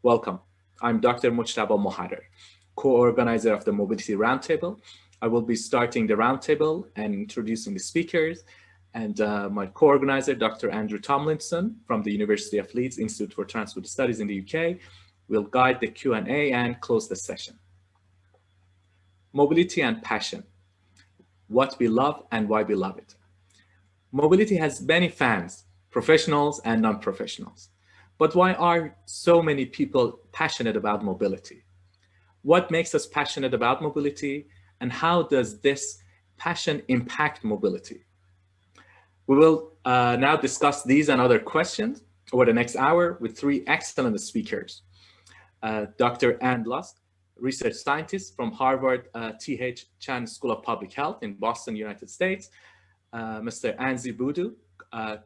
Welcome. I'm Dr. Mujtaba Moharrer, co-organizer of the Mobility Roundtable. I will be starting the roundtable and introducing the speakers. And my co-organizer, Dr. Andrew Tomlinson from the University of Leeds Institute for Transport Studies in the UK, will guide the Q&A and close the session. Mobility and passion, what we love and why we love it. Mobility has many fans, professionals and non-professionals. But why are so many people passionate about mobility? What makes us passionate about mobility, and how does this passion impact mobility? We will now discuss these and other questions over the next hour with three excellent speakers. Dr. Ann Lusk, research scientist from Harvard T.H. Chan School of Public Health in Boston, United States. Mr. Anzir Boodoo,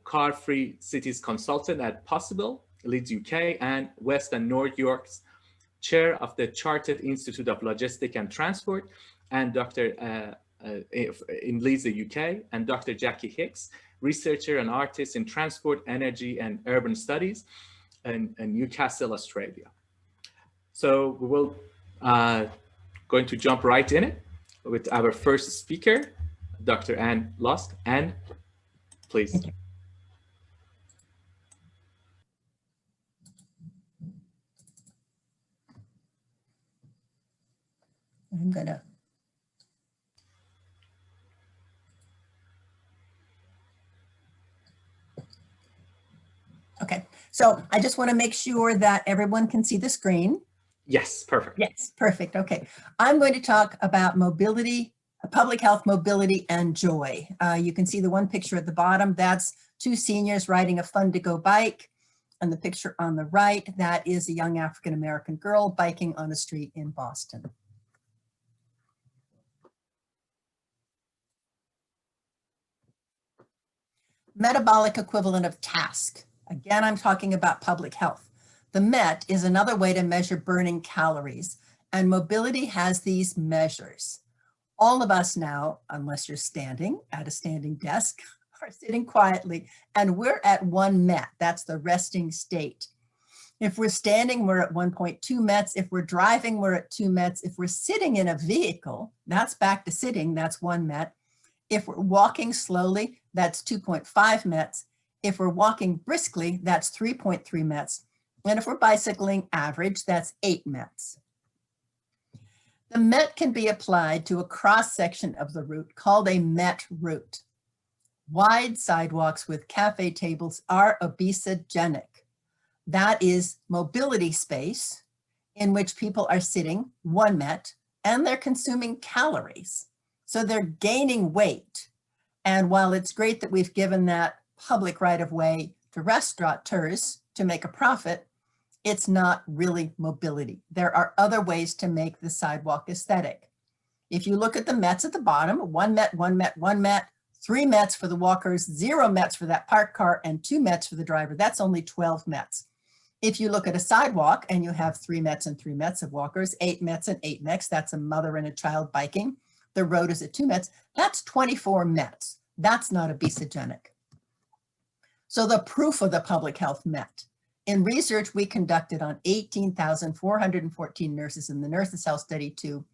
car-free cities consultant at Possible, Leeds, UK, and West and North York's chair of the Chartered Institute of Logistics and Transport, and in Leeds, the UK, and Dr. Jacqui Hicks, researcher and artist in transport, energy, and urban studies in Newcastle, Australia. So we will going to jump right in it with our first speaker, Dr. Ann Lusk. Ann, please. I'm gonna. Okay, so I just want to make sure that everyone can see the screen. Yes, perfect. Yes, perfect. Okay, I'm going to talk about mobility, public health, mobility, and joy. You can see the one picture at the bottom. That's two seniors riding a fun-to-go bike. And the picture on the right, that is a young African-American girl biking on a street in Boston. Metabolic equivalent of task. Again, I'm talking about public health. The MET is another way to measure burning calories, and mobility has these measures. All of us now, unless you're standing at a standing desk, are sitting quietly, and we're at 1 MET. That's the resting state. If we're standing, we're at 1.2 METs. If we're driving, we're at 2 METs. If we're sitting in a vehicle, that's back to sitting, that's 1 MET. If we're walking slowly, that's 2.5 METs. If we're walking briskly, that's 3.3 METs. And if we're bicycling average, that's 8 METs. The MET can be applied to a cross-section of the route called a MET route. Wide sidewalks with cafe tables are obesogenic. That is mobility space in which people are sitting, 1 MET, and they're consuming calories. So they're gaining weight. And while it's great that we've given that public right of way to restaurateurs to make a profit, it's not really mobility. There are other ways to make the sidewalk aesthetic. If you look at the METs at the bottom, 1 MET, 1 MET, 1 MET, 3 METs for the walkers, 0 METs for that parked car, and 2 METs for the driver, that's only 12 METs. If you look at a sidewalk and you have 3 METs and 3 METs of walkers, 8 METs and 8 METs, that's a mother and a child biking. The road is at 2 METs, that's 24 METs. That's not obesogenic. So the proof of the public health MET. In research we conducted on 18,414 nurses in the Nurses' Health Study 2,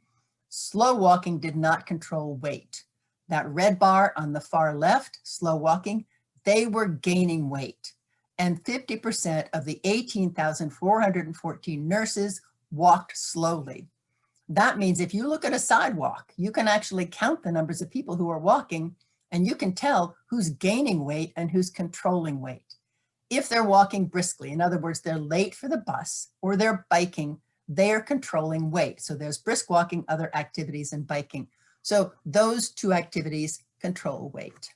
slow walking did not control weight. That red bar on the far left, slow walking, they were gaining weight. And 50% of the 18,414 nurses walked slowly. That means if you look at a sidewalk, you can actually count the numbers of people who are walking, and you can tell who's gaining weight and who's controlling weight. If they're walking briskly, in other words, they're late for the bus or they're biking, they're controlling weight. So there's brisk walking, other activities, and biking. So those two activities control weight.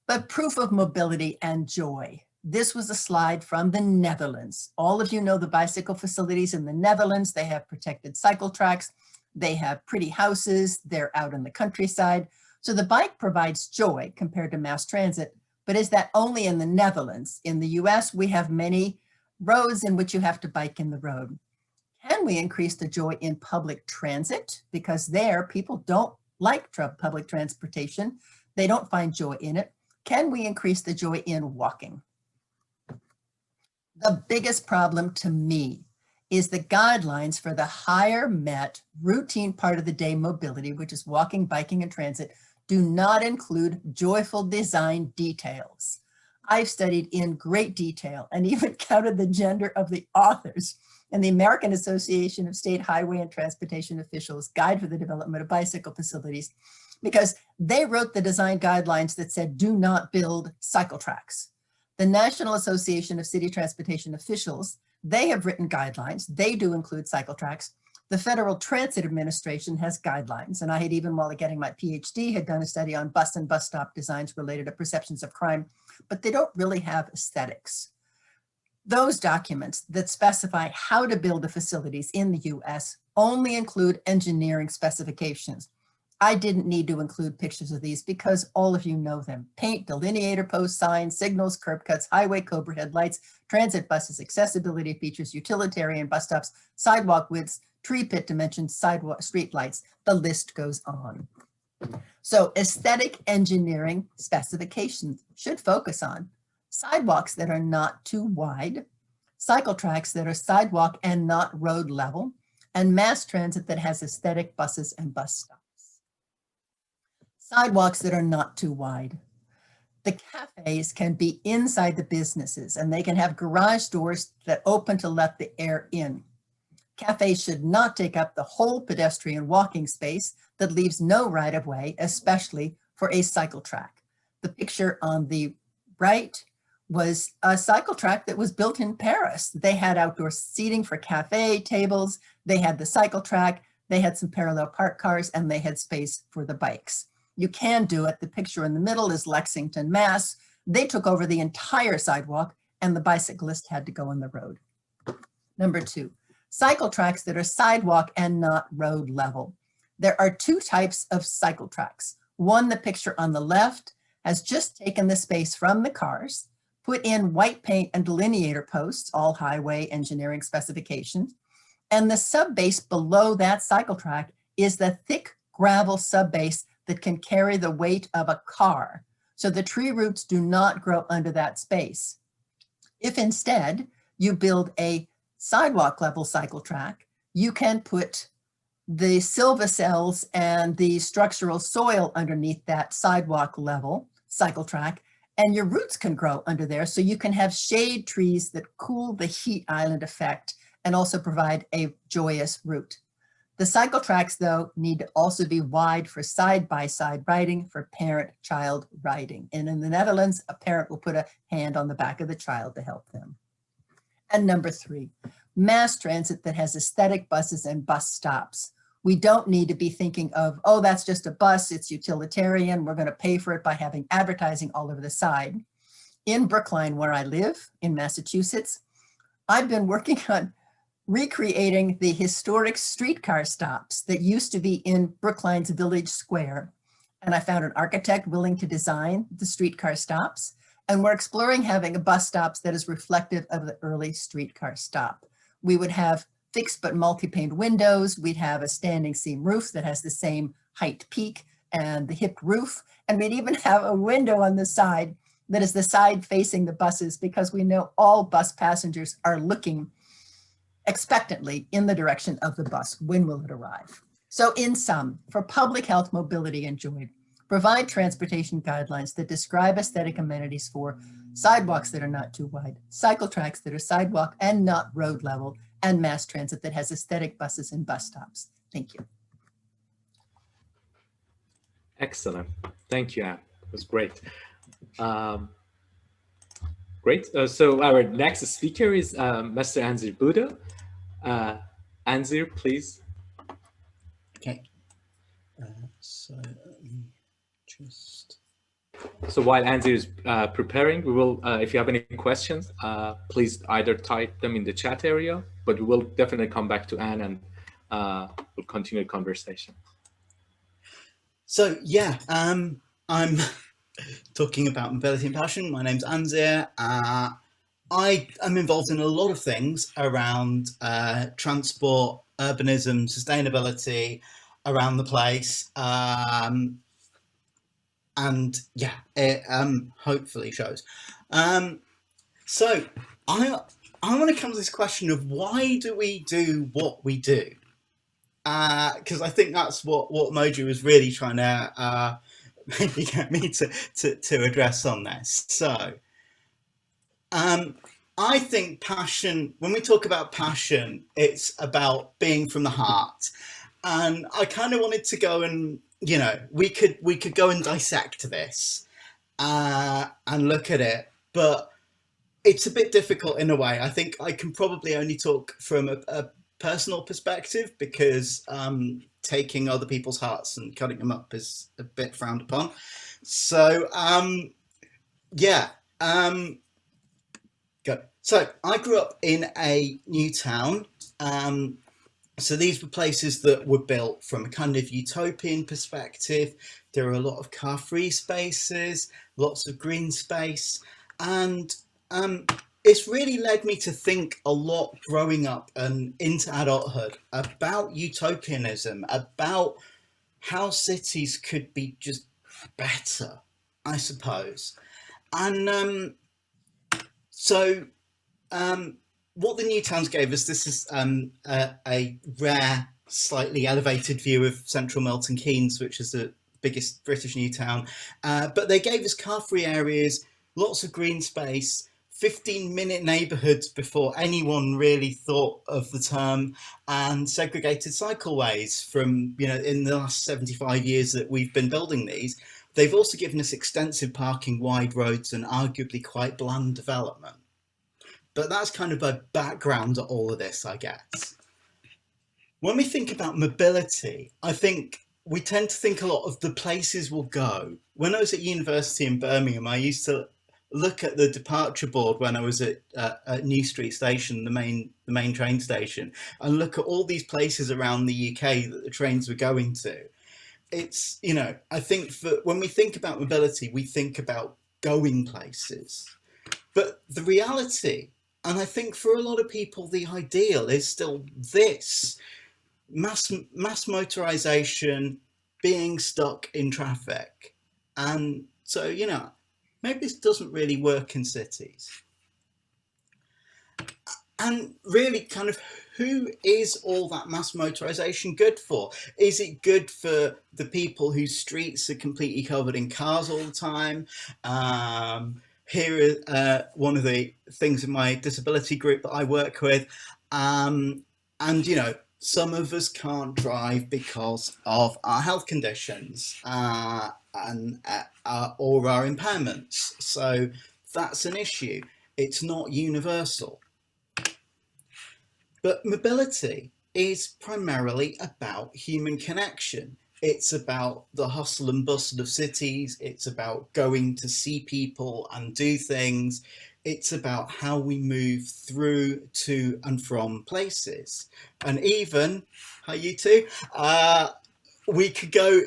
But proof of mobility and joy. This was a slide from the Netherlands. All of you know the bicycle facilities in the Netherlands. They have protected cycle tracks. They have pretty houses. They're out in the countryside. So the bike provides joy compared to mass transit, but is that only in the Netherlands? In the US, we have many roads in which you have to bike in the road. Can we increase the joy in public transit? Because there, people don't like public transportation. They don't find joy in it. Can we increase the joy in walking? The biggest problem to me is the guidelines for the higher Met routine part of the day mobility, which is walking, biking, and transit, do not include joyful design details. I've studied in great detail and even counted the gender of the authors in the American Association of State Highway and Transportation Officials Guide for the Development of Bicycle Facilities, because they wrote the design guidelines that said, do not build cycle tracks. The National Association of City Transportation Officials, they have written guidelines. They do include cycle tracks. The Federal Transit Administration has guidelines, and I had, even while getting my PhD, had done a study on bus and bus stop designs related to perceptions of crime, but they don't really have aesthetics. Those documents that specify how to build the facilities in the US only include engineering specifications. I didn't need to include pictures of these because all of you know them. Paint, delineator post signs, signals, curb cuts, highway cobra headlights, transit buses, accessibility features, utilitarian bus stops, sidewalk widths, tree pit dimensions, sidewalk, street lights, the list goes on. So aesthetic engineering specifications should focus on sidewalks that are not too wide, cycle tracks that are sidewalk and not road level, and mass transit that has aesthetic buses and bus stops. Sidewalks that are not too wide. The cafes can be inside the businesses, and they can have garage doors that open to let the air in. Cafes should not take up the whole pedestrian walking space that leaves no right of way, especially for a cycle track. The picture on the right was a cycle track that was built in Paris. They had outdoor seating for cafe tables, they had the cycle track, they had some parallel park cars, and they had space for the bikes. You can do it. The picture in the middle is Lexington, Mass. They took over the entire sidewalk and the bicyclist had to go on the road. Number 2, cycle tracks that are sidewalk and not road level. There are 2 types of cycle tracks. One, the picture on the left, has just taken the space from the cars, put in white paint and delineator posts, all highway engineering specifications, and the subbase below that cycle track is the thick gravel subbase that can carry the weight of a car. So the tree roots do not grow under that space. If instead you build a sidewalk level cycle track, you can put the silvacells and the structural soil underneath that sidewalk level cycle track, and your roots can grow under there, so you can have shade trees that cool the heat island effect and also provide a joyous route. The cycle tracks, though, need to also be wide for side-by-side riding, for parent-child riding. And in the Netherlands, a parent will put a hand on the back of the child to help them. And number 3, mass transit that has aesthetic buses and bus stops. We don't need to be thinking of, oh, that's just a bus, it's utilitarian, we're going to pay for it by having advertising all over the side. In Brookline, where I live, in Massachusetts, I've been working on recreating the historic streetcar stops that used to be in Brookline's Village Square. And I found an architect willing to design the streetcar stops. And we're exploring having a bus stops that is reflective of the early streetcar stop. We would have fixed but multi-paned windows. We'd have a standing seam roof that has the same height peak and the hipped roof. And we'd even have a window on the side that is the side facing the buses, because we know all bus passengers are looking expectantly in the direction of the bus. When will it arrive? So in sum, for public health, mobility, and joy, provide transportation guidelines that describe aesthetic amenities for sidewalks that are not too wide, cycle tracks that are sidewalk and not road level, and mass transit that has aesthetic buses and bus stops. Thank you. Excellent. Thank you, Anne. It was great. Great. So our next speaker is Mr. Anzir Boodoo. Anzir, please. Okay. So let me just. So while Anzir is preparing, we will, if you have any questions, please either type them in the chat area, but we will definitely come back to Anne and we'll continue the conversation. So yeah, I'm talking about mobility and passion. My name's Anzir. I am involved in a lot of things around transport, urbanism, sustainability around the place. And yeah, it hopefully shows. So I I want to come to this question of why do we do what we do? Because I think that's what Moji was really trying to maybe get me to address on this. So I think passion, when we talk about passion, it's about being from the heart. And I kind of wanted to go and, you know, we could go and dissect this and look at it, but it's a bit difficult in a way. I think I can probably only talk from a personal perspective, because taking other people's hearts and cutting them up is a bit frowned upon. So yeah, go. So I grew up in a new town. So these were places that were built from a kind of utopian perspective. There were a lot of car-free spaces, lots of green space, and it's really led me to think a lot growing up and into adulthood about utopianism, about how cities could be just better, I suppose. And what the new towns gave us, this is a rare, slightly elevated view of central Milton Keynes, which is the biggest British new town. But they gave us car-free areas, lots of green space, 15-minute neighbourhoods before anyone really thought of the term, and segregated cycleways from, you know, in the last 75 years that we've been building these. They've also given us extensive parking, wide roads, and arguably quite bland development. But that's kind of a background to all of this, I guess. When we think about mobility, I think we tend to think a lot of the places we'll go. When I was at university in Birmingham, I used to look at the departure board when I was at New Street Station, the main train station, and look at all these places around the UK that the trains were going to. It's, you know, I think when we think about mobility, we think about going places. But the reality, and I think for a lot of people, the ideal is still this: mass motorization, being stuck in traffic. And so, you know, maybe this doesn't really work in cities. And really, kind of, who is all that mass motorization good for? Is it good for the people whose streets are completely covered in cars all the time? Here is one of the things in my disability group that I work with. And, you know, some of us can't drive because of our health conditions or our impairments. So that's an issue. It's not universal. But mobility is primarily about human connection. It's about the hustle and bustle of cities. It's about going to see people and do things. It's about how we move through to and from places. And even, hi you two, we could go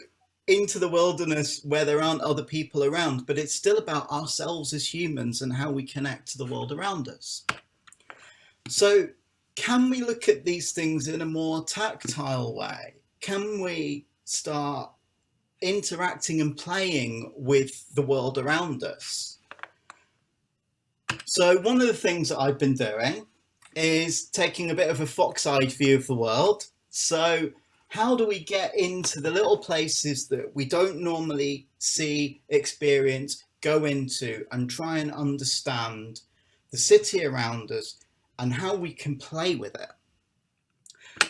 into the wilderness where there aren't other people around, but it's still about ourselves as humans and how we connect to the world around us. So can we look at these things in a more tactile way? Can we start interacting and playing with the world around us? So one of the things that I've been doing is taking a bit of a fox-eyed view of the world. So how do we get into the little places that we don't normally see, experience, go into, and try and understand the city around us and how we can play with it?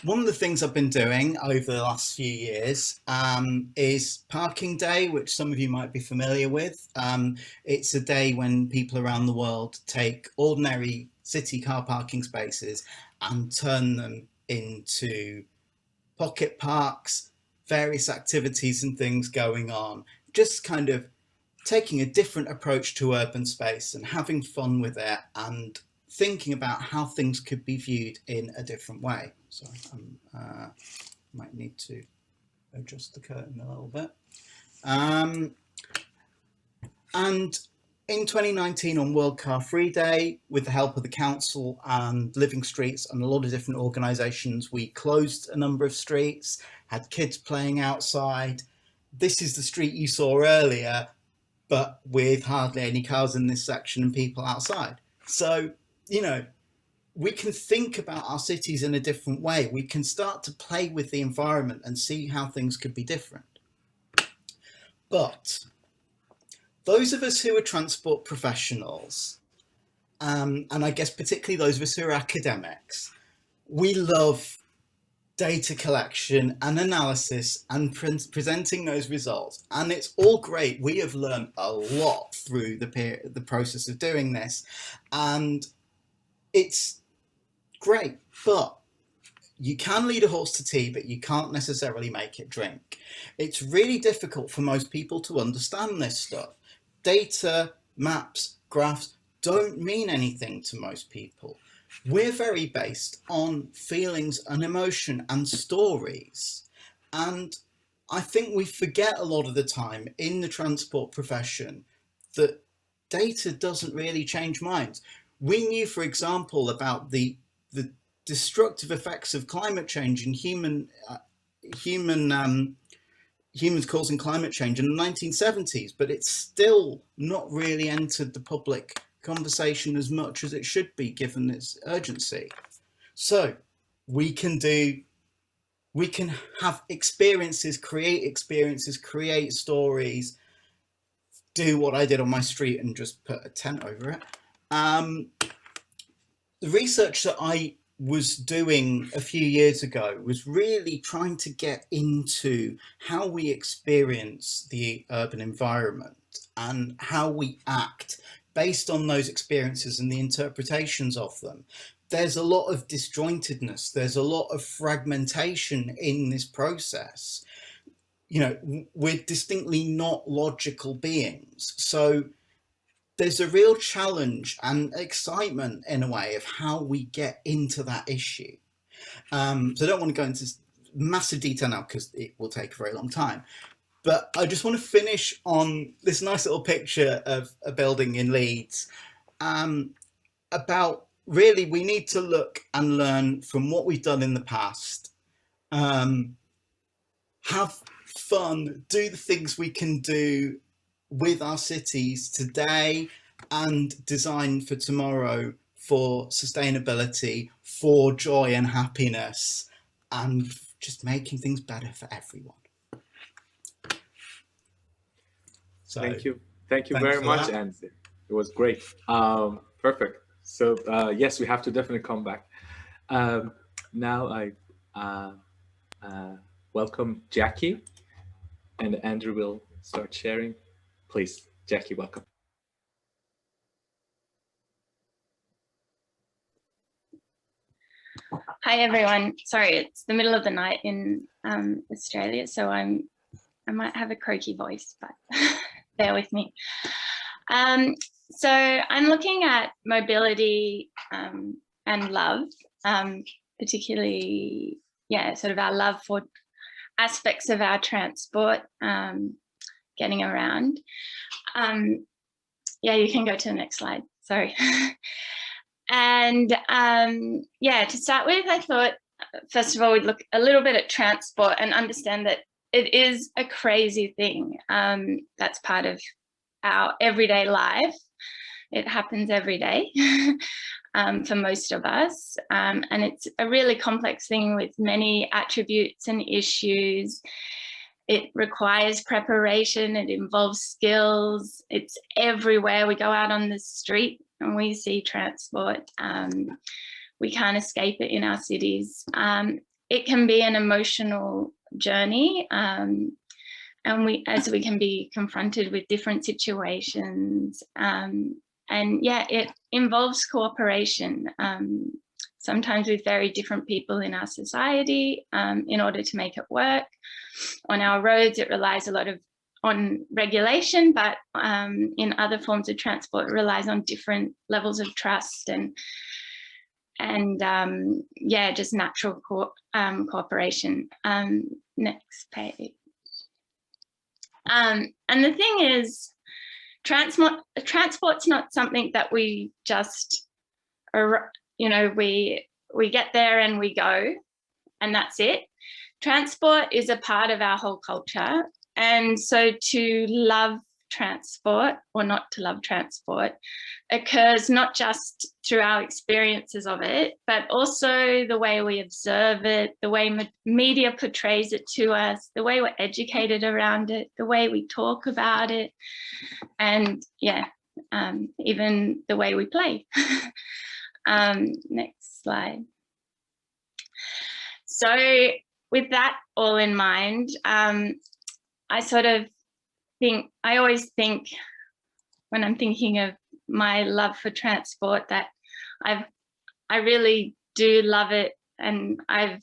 One of the things I've been doing over the last few years is Parking Day, which some of you might be familiar with. It's a day when people around the world take ordinary city car parking spaces and turn them into pocket parks, various activities and things going on, just kind of taking a different approach to urban space and having fun with it and thinking about how things could be viewed in a different way. So I might need to adjust the curtain a little bit. And in 2019 on World Car Free Day, with the help of the council and Living Streets and a lot of different organisations, we closed a number of streets, had kids playing outside. This is the street you saw earlier, but with hardly any cars in this section and people outside. So, you know, we can think about our cities in a different way. We can start to play with the environment and see how things could be different. But those of us who are transport professionals, and I guess particularly those of us who are academics, we love data collection and analysis and presenting those results. And it's all great. We have learned a lot through the process of doing this. And it's great, but you can lead a horse to tea, but you can't necessarily make it drink. It's really difficult for most people to understand this stuff. Data, maps, graphs don't mean anything to most people. We're very based on feelings and emotion and stories. And I think we forget a lot of the time in the transport profession that data doesn't really change minds. We knew, for example, about the destructive effects of climate change and humans causing climate change in the 1970s, but it's still not really entered the public conversation as much as it should be given its urgency. So we can have experiences, create stories, do what I did on my street and just put a tent over it. The research that I was doing a few years ago was really trying to get into how we experience the urban environment and how we act based on those experiences and the interpretations of them. There's a lot of disjointedness, there's a lot of fragmentation in this process. You know, we're distinctly not logical beings. So there's a real challenge and excitement in a way of how we get into that issue. So I don't want to go into massive detail now because it will take a very long time. But I just want to finish on this nice little picture of a building in Leeds about really we need to look and learn from what we've done in the past, have fun, do the things we can do with our cities today and design for tomorrow for sustainability, for joy and happiness, and just making things better for everyone. So, thank you very much, Anzir. It was great. Perfect. So yes, we have to definitely come back. Now I welcome Jacqui, and Andrew will start sharing. Please, Jacqui, welcome. Hi everyone. Sorry, it's the middle of the night in Australia, so I might have a croaky voice, but bear with me. So I'm looking at mobility and love, particularly, sort of our love for aspects of our transport, getting around. You can go to the next slide, sorry. And to start with, I thought, first of all, we'd look a little bit at transport and understand that it is a crazy thing. That's part of our everyday life. It happens every day for most of us. And it's a really complex thing with many attributes and issues. It requires preparation, it involves skills, it's everywhere. We go out on the street and we see transport. We can't escape it in our cities. It can be an emotional journey, and as we can be confronted with different situations. It involves cooperation, sometimes with very different people in our society in order to make it work. On our roads, it relies a lot on regulation, but in other forms of transport, it relies on different levels of trust and just natural cooperation. Next page. And the thing is, transport's not something that we just, we get there and we go, and that's it. Transport is a part of our whole culture. And so to love transport or not to love transport occurs not just through our experiences of it, but also the way we observe it, the way media portrays it to us, the way we're educated around it, the way we talk about it, and even the way we play. Next slide. So with that all in mind, I sort of think, I always think when I'm thinking of my love for transport that I really do love it, and I've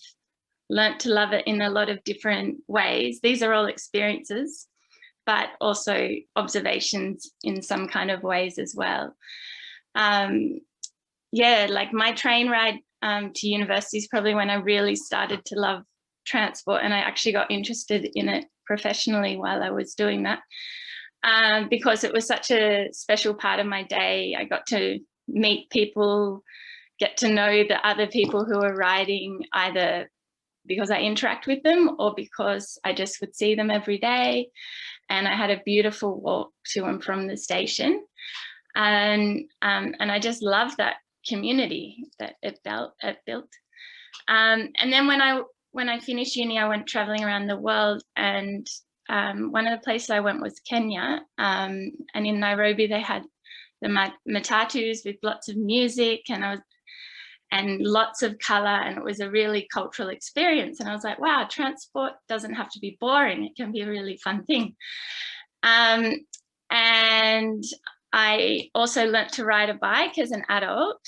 learnt to love it in a lot of different ways. These are all experiences, but also observations in some kind of ways as well. Like my train ride to university is probably when I really started to love transport, and I actually got interested in it professionally while I was doing that, because it was such a special part of my day. I got to meet people, get to know the other people who were riding, either because I interact with them or because I just would see them every day. And I had a beautiful walk to and from the station, and I just loved that community that it built. And then when I finished uni, I went traveling around the world, and one of the places I went was Kenya, and in Nairobi they had the matatus with lots of music and lots of color, and it was a really cultural experience. And I was like, wow, transport doesn't have to be boring, it can be a really fun thing. And I also learnt to ride a bike as an adult,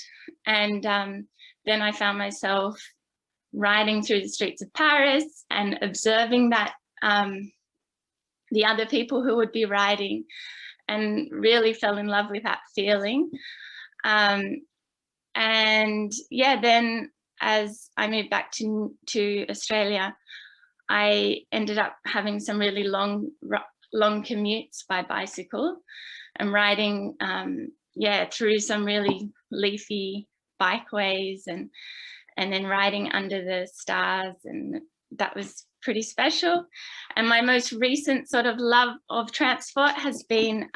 and then I found myself riding through the streets of Paris and observing that the other people who would be riding, and really fell in love with that feeling. And yeah, then as I moved back to Australia, I ended up having some really long commutes by bicycle and riding through some really leafy bikeways, and then riding under the stars, and that was pretty special. And my most recent sort of love of transport has been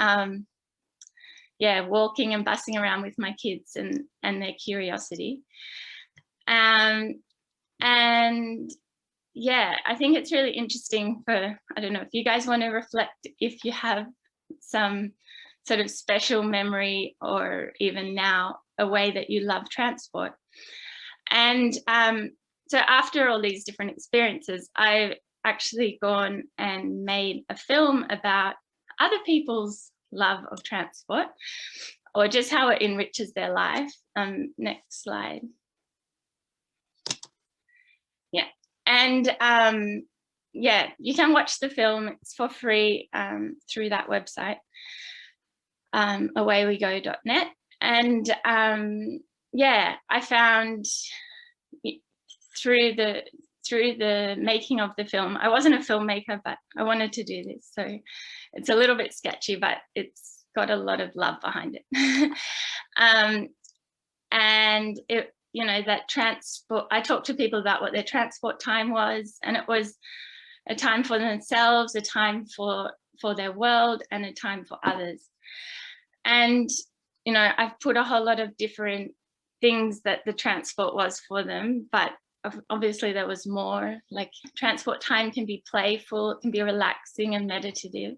walking and bussing around with my kids and their curiosity. And yeah, I think it's really interesting for, I don't know, if you guys want to reflect, if you have some sort of special memory, or even now, a way that you love transport. And so after all these different experiences, I've actually gone and made a film about other people's love of transport, or just how it enriches their life. Next slide. Yeah, and you can watch the film. It's for free through that website, awayWeGo.net. And I found through the making of the film, I wasn't a filmmaker, but I wanted to do this, so it's a little bit sketchy, but it's got a lot of love behind it. And it, that transport, I talked to people about what their transport time was, and it was a time for themselves, a time for their world, and a time for others. And I've put a whole lot of different things that the transport was for them, but obviously there was more. Like, transport time can be playful, it can be relaxing and meditative.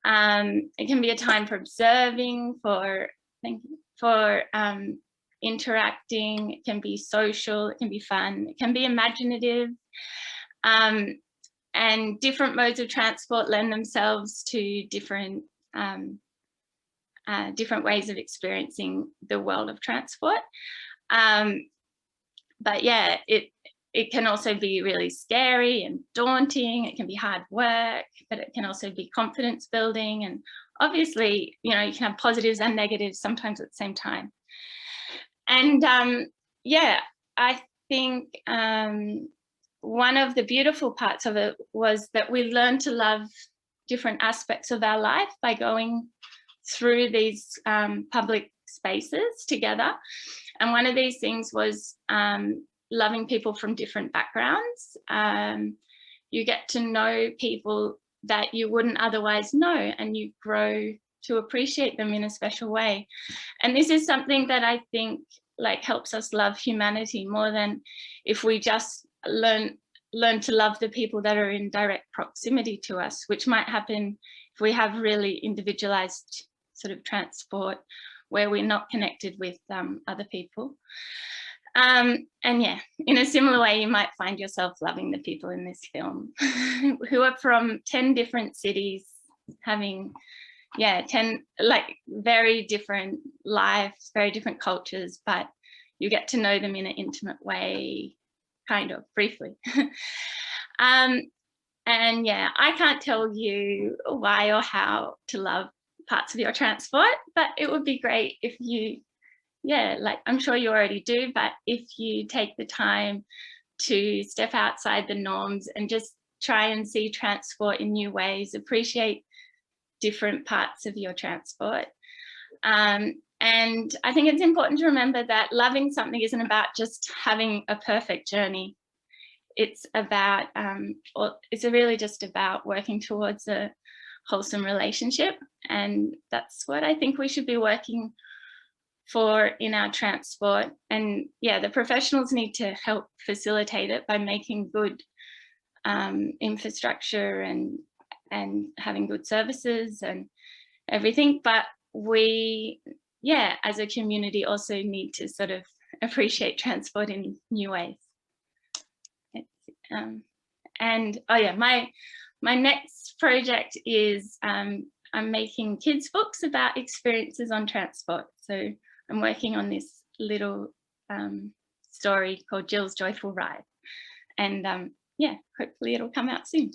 It can be a time for observing, for interacting. It can be social, it can be fun, it can be imaginative. And different modes of transport lend themselves to different ways of experiencing the world of transport. But yeah, it can also be really scary and daunting. It can be hard work, but it can also be confidence building. And obviously, you can have positives and negatives sometimes at the same time. And I think one of the beautiful parts of it was that we learned to love different aspects of our life by going through these public spaces together. And one of these things was loving people from different backgrounds. You get to know people that you wouldn't otherwise know, and you grow to appreciate them in a special way. And this is something that I think like helps us love humanity more than if we just learn to love the people that are in direct proximity to us, which might happen if we have really individualized sort of transport where we're not connected with other people. And yeah, in a similar way, you might find yourself loving the people in this film who are from 10 different cities, having 10 like very different lives, very different cultures, but you get to know them in an intimate way, kind of briefly. And yeah, I can't tell you why or how to love parts of your transport, but it would be great if you, like I'm sure you already do, but if you take the time to step outside the norms and just try and see transport in new ways, appreciate different parts of your transport. And I think it's important to remember that loving something isn't about just having a perfect journey. It's about, it's really just about working towards a wholesome relationship. And that's what I think we should be working for in our transport. And yeah, the professionals need to help facilitate it by making good infrastructure and having good services and everything. But we, as a community also need to sort of appreciate transport in new ways. And oh yeah, my next project is I'm making kids books about experiences on transport. So I'm working on this little story called Jill's Joyful Ride, and hopefully it'll come out soon.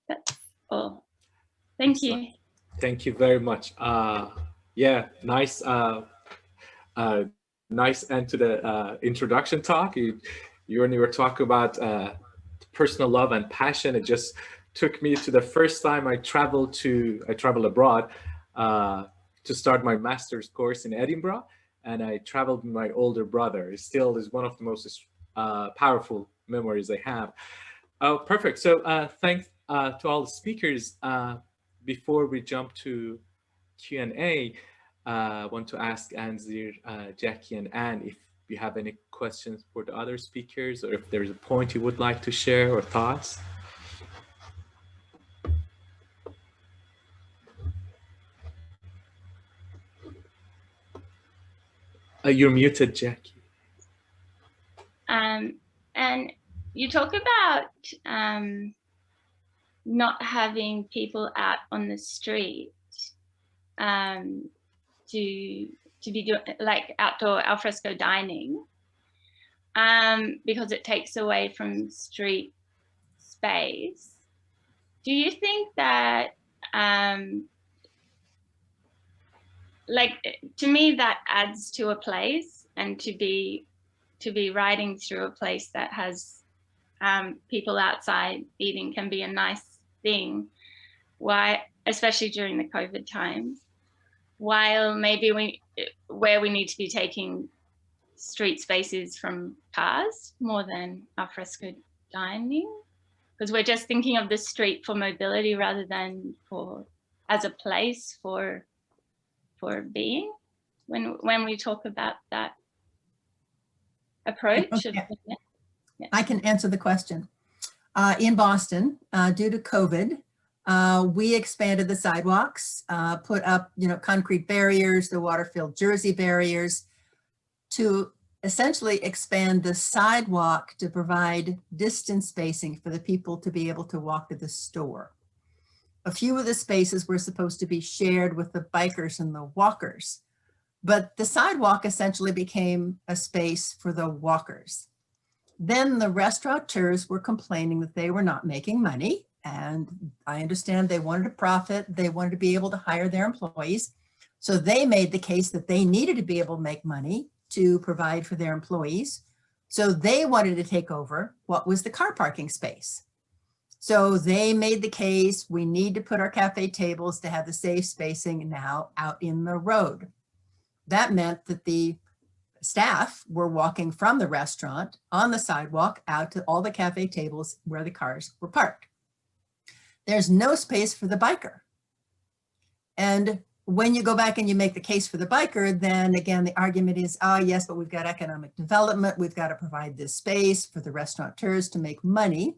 That's all. Thank you. Thank you very much. Nice nice end to the introduction talk. When you were talking about personal love and passion, it just took me to the first time I traveled abroad to start my master's course in Edinburgh, and I traveled with my older brother. It still is one of the most powerful memories I have. Oh, perfect. So thanks to all the speakers. Before we jump to Q&A, I want to ask Anzir, Jacqui, and Anne if you have any questions for the other speakers, or if there's a point you would like to share or thoughts. You're muted, Jacqui. And you talk about not having people out on the street to be doing like outdoor alfresco dining because it takes away from street space. Do you think that like to me that adds to a place, and to be riding through a place that has people outside eating can be a nice thing? Why, especially during the COVID times, while maybe where we need to be taking street spaces from cars more than alfresco dining, because we're just thinking of the street for mobility rather than as a place for being when we talk about that approach. Okay. I can answer the question. In Boston, due to COVID, we expanded the sidewalks, put up, concrete barriers, the water-filled jersey barriers, to essentially expand the sidewalk to provide distance spacing for the people to be able to walk to the store. A few of the spaces were supposed to be shared with the bikers and the walkers, but the sidewalk essentially became a space for the walkers. Then the restaurateurs were complaining that they were not making money. And I understand they wanted to profit. They wanted to be able to hire their employees. So they made the case that they needed to be able to make money to provide for their employees. So they wanted to take over what was the car parking space. So they made the case, we need to put our cafe tables to have the safe spacing now out in the road. That meant that the staff were walking from the restaurant on the sidewalk out to all the cafe tables where the cars were parked. there's no space for the biker. And when you go back and you make the case for the biker, then again, the argument is, oh yes, but we've got economic development. We've got to provide this space for the restaurateurs to make money.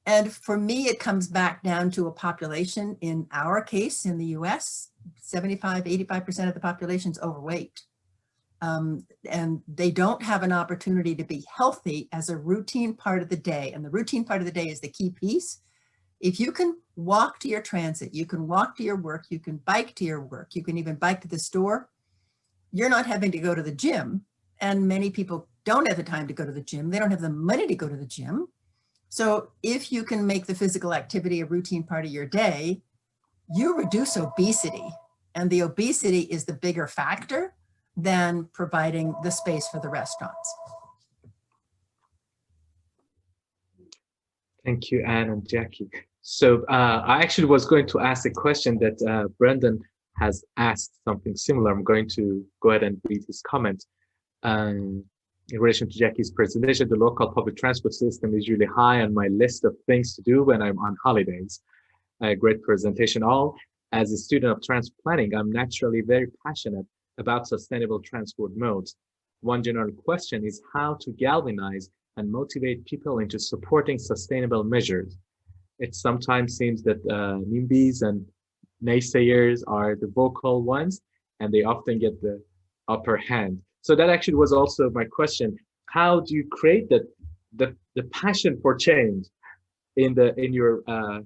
And for me, it comes back down to a population, in our case, in the US, 75, 85% of the population is overweight. And they don't have an opportunity to be healthy as a routine part of the day. And the routine part of the day is the key piece. If you can walk to your transit, you can walk to your work, you can bike to your work, you can even bike to the store, you're not having to go to the gym. And many people don't have the time to go to the gym. They don't have the money to go to the gym. So if you can make the physical activity a routine part of your day, you reduce obesity. And the obesity is the bigger factor than providing the space for the restaurants. Thank you, Anne and Jackie. So I actually was going to ask a question that Brendan has asked, something similar. I'm going to go ahead and read his comment. In relation to Jackie's presentation, the local public transport system is really high on my list of things to do when I'm on holidays. A great presentation all. As a student of transport planning, I'm naturally very passionate about sustainable transport modes. One general question is how to galvanize and motivate people into supporting sustainable measures. It sometimes seems that NIMBYs and naysayers are the vocal ones, and they often get the upper hand. So that actually was also my question. How do you create the passion for change in your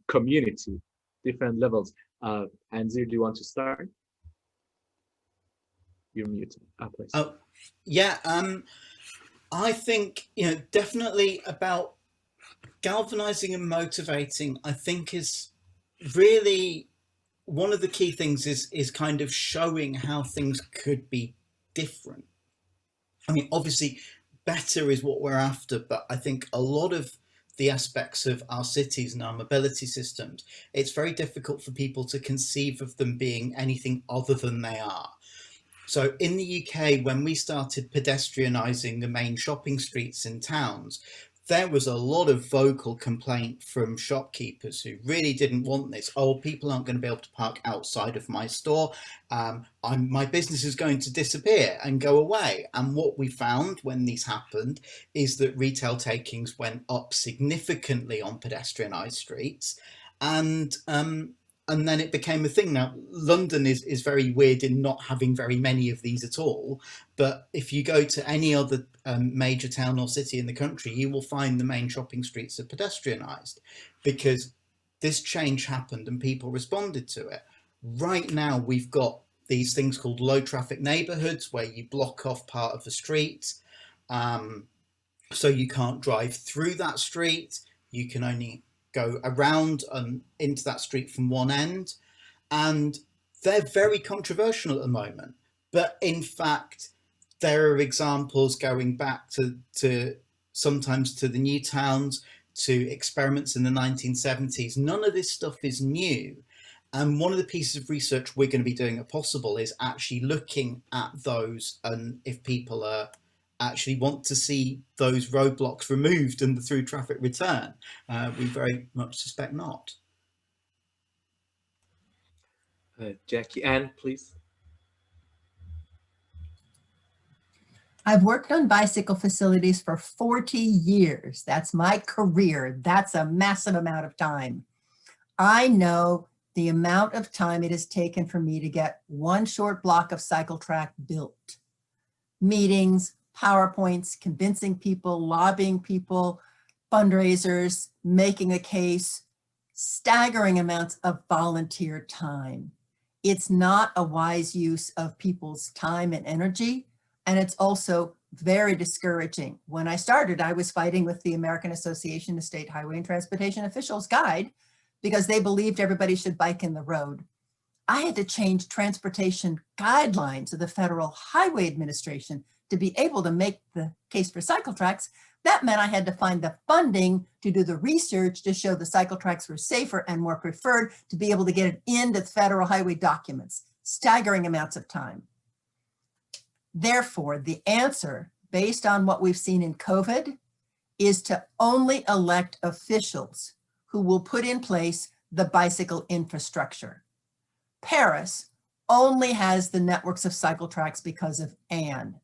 community, different levels? Anzir, do you want to start? You're muted. Please. Oh, yeah. I think, definitely about galvanizing and motivating, I think is really one of the key things is kind of showing how things could be different. I mean, obviously better is what we're after, but I think a lot of the aspects of our cities and our mobility systems, it's very difficult for people to conceive of them being anything other than they are. So in the UK, when we started pedestrianising the main shopping streets in towns, there was a lot of vocal complaint from shopkeepers who really didn't want this. Oh, people aren't going to be able to park outside of my store. My business is going to disappear and go away. And what we found when these happened is that retail takings went up significantly on pedestrianised streets. And then it became a thing. Now, London is very weird in not having very many of these at all. But if you go to any other major town or city in the country, you will find the main shopping streets are pedestrianised because this change happened and people responded to it. Right now, we've got these things called low traffic neighbourhoods where you block off part of the street. So you can't drive through that street. You can only go around and into that street from one end, and they're very controversial at the moment. But in fact, there are examples going back to sometimes to the new towns, to experiments in the 1970s. None of this stuff is new. And one of the pieces of research we're going to be doing at Possible is actually looking at those, and if people are actually want to see those roadblocks removed and the through traffic return. We very much suspect not. Jackie, Anne, please. I've worked on bicycle facilities for 40 years. That's my career. That's a massive amount of time. I know the amount of time it has taken for me to get one short block of cycle track built. Meetings, PowerPoints, convincing people, lobbying people, fundraisers, making a case, staggering amounts of volunteer time. It's not a wise use of people's time and energy, and it's also very discouraging. When I started, I was fighting with the American Association of State Highway and Transportation Officials Guide because they believed everybody should bike in the road. I had to change transportation guidelines of the Federal Highway Administration to be able to make the case for cycle tracks. That meant I had to find the funding to do the research to show the cycle tracks were safer and more preferred to be able to get it into the federal highway documents, staggering amounts of time. Therefore, the answer, based on what we've seen in COVID, is to only elect officials who will put in place the bicycle infrastructure. Paris only has the networks of cycle tracks because of Anne.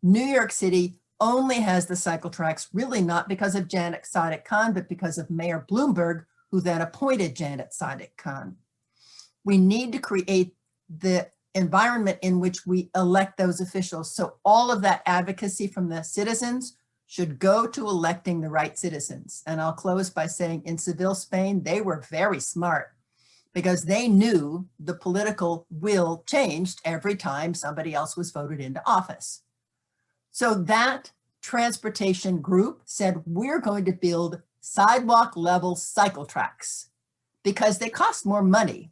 New York City only has the cycle tracks, really not because of Janet Sadik-Khan, but because of Mayor Bloomberg, who then appointed Janet Sadik-Khan. We need to create the environment in which we elect those officials. So all of that advocacy from the citizens should go to electing the right citizens. And I'll close by saying in Seville, Spain, they were very smart because they knew the political will changed every time somebody else was voted into office. So that transportation group said, we're going to build sidewalk level cycle tracks because they cost more money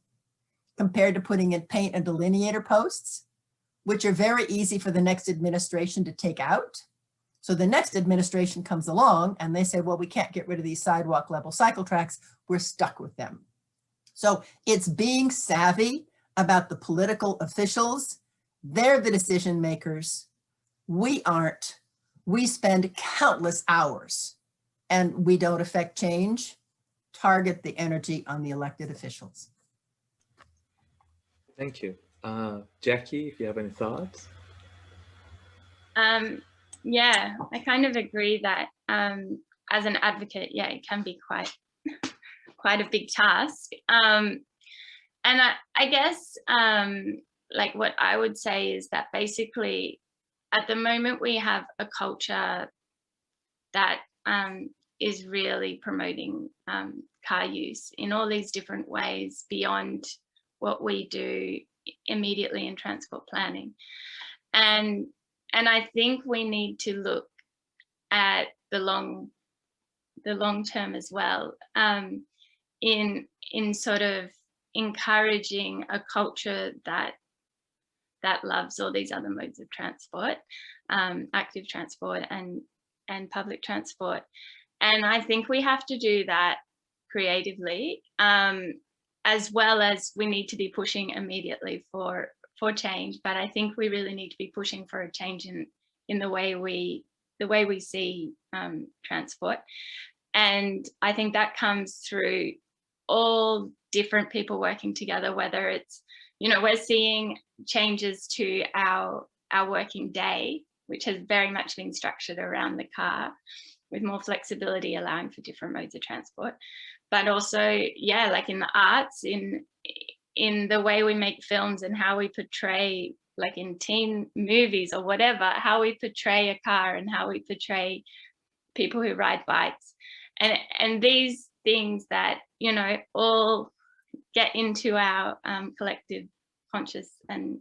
compared to putting in paint and delineator posts, which are very easy for the next administration to take out. So the next administration comes along and they say, well, we can't get rid of these sidewalk level cycle tracks. We're stuck with them. So it's being savvy about the political officials. They're the decision makers. We aren't. We spend countless hours and we don't affect change. Target the energy on the elected officials. Thank you. Jacqui, if you have any thoughts? Yeah, I kind of agree that as an advocate, yeah, it can be quite a big task. And I guess like what I would say is that basically at the moment we have a culture that is really promoting car use in all these different ways beyond what we do immediately in transport planning. And I think we need to look at the long term as well, in sort of encouraging a culture that loves all these other modes of transport, active transport and public transport. And I think we have to do that creatively, as well as we need to be pushing immediately for change. But I think we really need to be pushing for a change in the way we see transport. And I think that comes through all different people working together, whether it's, you know, we're seeing changes to our working day, which has very much been structured around the car with more flexibility, allowing for different modes of transport. But also, yeah, like in the arts, in the way we make films and how we portray, like in teen movies or whatever, how we portray a car and how we portray people who ride bikes. And these things that, you know, all get into our collective conscious, and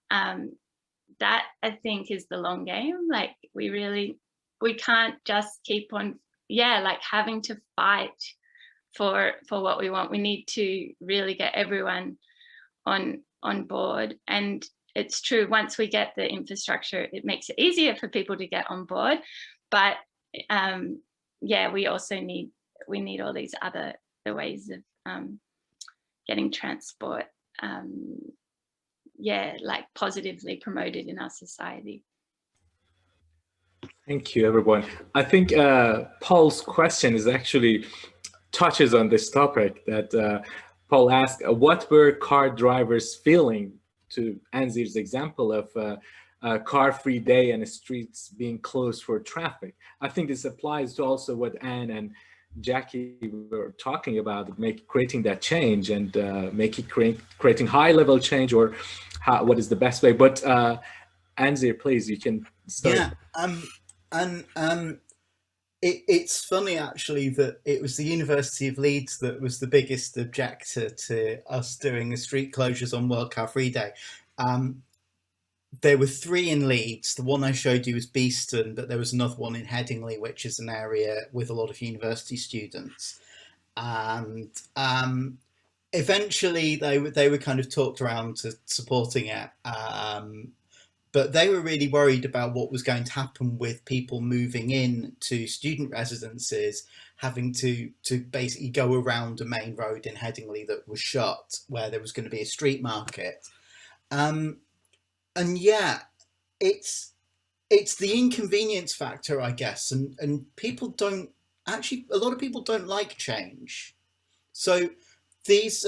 that I think is the long game. Like we can't just keep on, yeah, like having to fight for what we want. We need to really get everyone on board. And it's true, once we get the infrastructure, it makes it easier for people to get on board. But yeah, we also need all these other ways of getting transport, yeah, like positively promoted in our society. Thank you, everyone. I think Paul's question is actually touches on this topic that Paul asked, what were car drivers feeling, to Anzir's example of a car-free day and the streets being closed for traffic. I think this applies to also what Anne and Jacqui were talking about, creating that change and creating high-level change, or what is the best way. But Anzir, please, you can start. Yeah, it's funny actually that it was the University of Leeds that was the biggest objector to us doing the street closures on World Car Free Day. There were 3 in Leeds. The one I showed you was Beeston, but there was another one in Headingley, which is an area with a lot of university students. And eventually they were kind of talked around to supporting it. But they were really worried about what was going to happen with people moving in to student residences, having to basically go around a main road in Headingley that was shut, where there was going to be a street market. And yeah, it's the inconvenience factor, I guess. And people don't actually, a lot of people don't like change. So these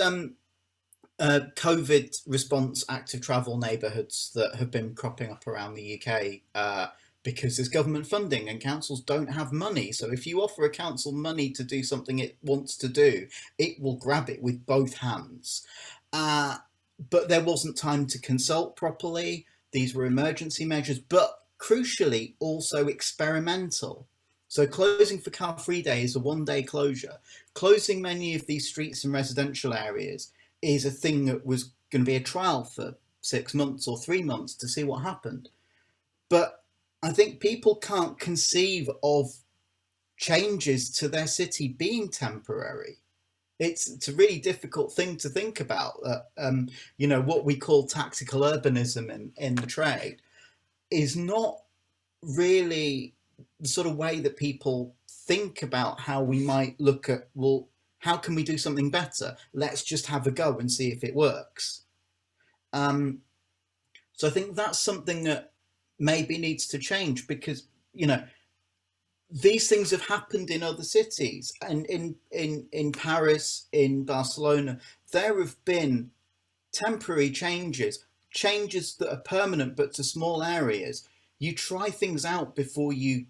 COVID response active travel neighbourhoods that have been cropping up around the UK because there's government funding and councils don't have money. So if you offer a council money to do something it wants to do, it will grab it with both hands. But there wasn't time to consult properly. These were emergency measures, but crucially also experimental. So closing for Car Free Day is a one-day closure. Closing many of these streets and residential areas is a thing that was going to be a trial for 6 months or 3 months to see what happened. But I think people can't conceive of changes to their city being temporary. It's a really difficult thing to think about. You know, what we call tactical urbanism in the trade is not really the sort of way that people think about how we might look at, well, how can we do something better? Let's just have a go and see if it works. So I think that's something that maybe needs to change, because, you know, these things have happened in other cities, and in Paris, in Barcelona, there have been temporary changes that are permanent, but to small areas. You try things out before you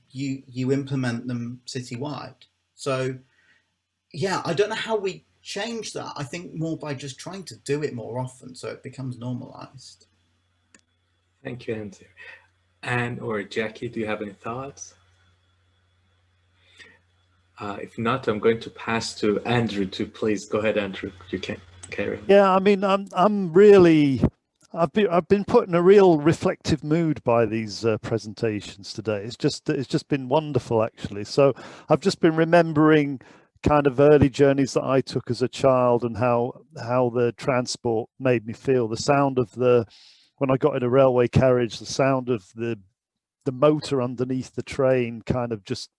implement them citywide. So yeah, I don't know how we change that. I think more by just trying to do it more often so it becomes normalized. Thank you, Anzir. Anne or Jacqui, do you have any thoughts? If not, I'm going to pass to Andrew to please go ahead, Andrew. You can carry on. Yeah, I mean, I'm really, I've been put in a real reflective mood by these presentations today. It's just been wonderful, actually. So I've just been remembering kind of early journeys that I took as a child, and how the transport made me feel. The sound of when I got in a railway carriage, the sound of the motor underneath the train kind of just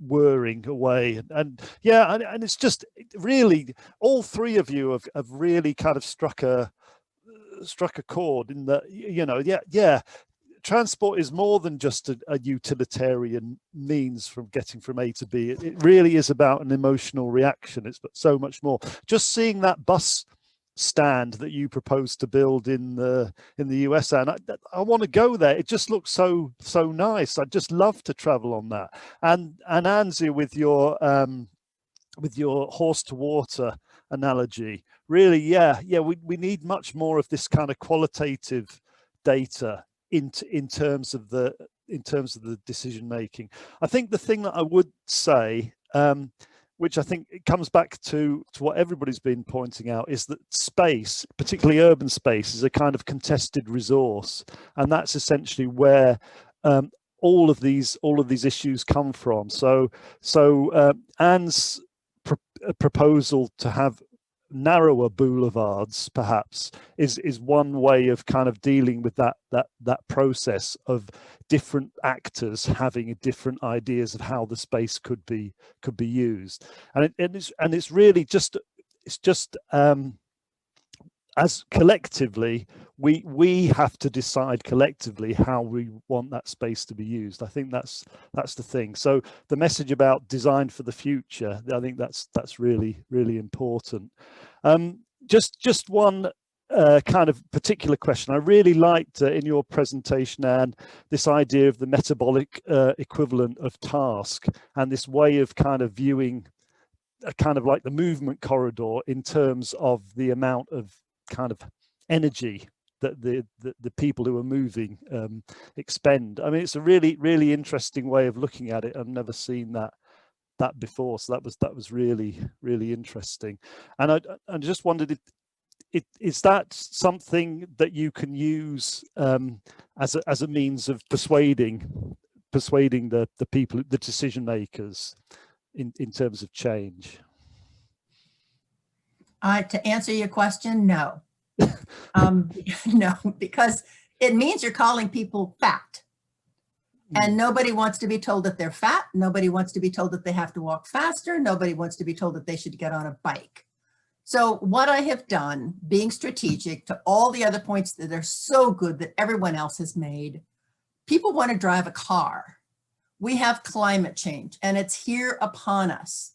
whirring away, and yeah, and it's just really, all three of you have really kind of struck a chord in that, you know, yeah, transport is more than just a utilitarian means from getting from A to B. It really is about an emotional reaction. It's so much more. Just seeing that bus stand that you proposed to build in the US, and I want to go there. It just looks so nice. I'd just love to travel on that. And Anzir, with your horse to water analogy, really, yeah, we need much more of this kind of qualitative data in terms of the decision making. I think the thing that I would say, which I think it comes back to what everybody's been pointing out, is that space, particularly urban space, is a kind of contested resource, and that's essentially where all of these issues come from. So Anne's proposal to have narrower boulevards perhaps is one way of kind of dealing with that process of different actors having different ideas of how the space could be used, and it's really just as collectively we have to decide collectively how we want that space to be used. I think that's the thing. So the message about design for the future, I think that's really important. Just one kind of particular question. I really liked in your presentation, Anne, this idea of the metabolic equivalent of task, and this way of kind of viewing kind of like the movement corridor in terms of the amount of kind of energy that the people who are moving expend. I mean, it's a really interesting way of looking at it. I've never seen that before, so that was really interesting. And I just wondered, is that something that you can use as a means of persuading the people, the decision makers, in terms of change? To answer your question, no. No, because it means you're calling people fat. And nobody wants to be told that they're fat. Nobody wants to be told that they have to walk faster. Nobody wants to be told that they should get on a bike. So what I have done, being strategic to all the other points that are so good that everyone else has made, people want to drive a car. We have climate change and it's here upon us.